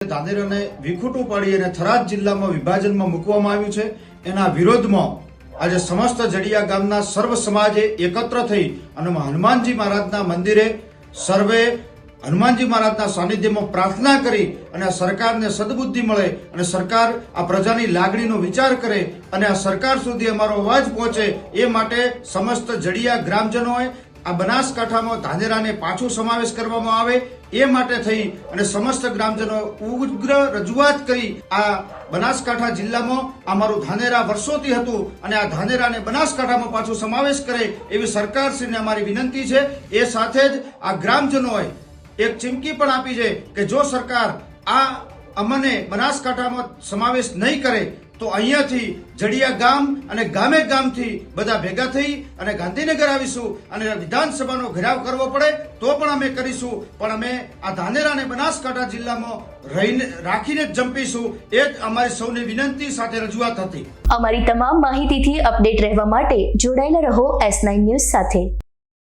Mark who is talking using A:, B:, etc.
A: ધાનેરાને વિખૂટું પાડી અને થરાદ જિલ્લામાં વિભાજનમાં મૂકવામાં આવ્યું છે। એના વિરોધમાં આજે સમસ્ત જડિયા ગામના સર્વ સમાજે એકત્ર થઈ અને હનુમાનજી મહારાજના મંદિરે સર્વે હનુમાનજી મહારાજના સાનિધ્યમાં પ્રાર્થના કરી અને આ સરકારને સદબુદ્ધિ મળે અને સરકાર આ પ્રજાની લાગણીનો વિચાર કરે અને આ સરકાર સુધી અમારો અવાજ પહોંચે એ માટે સમસ્ત જડિયા ગ્રામજનોએ આ બનાસકાંઠામાં ધાનેરાને પાછું સમાવેશ કરવામાં આવે એ માટે થઈ અને સમસ્ત ગ્રામજનો ઉગ્ર રજૂઆત કરી આ બનાસકાંઠા જિલ્લામાં અમારું ધાનેરા વર્ષોથી હતું અને આ ધાનેરાને બનાસકાંઠામાં પાછું સમાવેશ કરે એવી સરકારશ્રીને અમારી વિનંતી છે। એ સાથે જ આ ગ્રામજનોએ એક ચીમકી પણ આપી છે કે જો સરકાર આ અમને બનાસકાંઠામાં સમાવેશ નહીં કરે તો અહીંયાથી જડિયા ગામ અને ગામે ગામથી બધા ભેગા થઈ અને ગાંધીનગર આવીશું અને વિધાનસભાનો ઘેરાવ કરવો પડે તો પણ અમે કરીશું, પણ અમે આ ધાનેરાને બનાસકાંઠા જિલ્લામાં રાખીને જ જંપીશું। એ જ અમારી સૌની વિનંતી સાથે રજૂઆત હતી।
B: અમારી તમામ માહિતીથી અપડેટ રહેવા માટે જોડાયેલા રહો S9 ન્યૂઝ સાથે।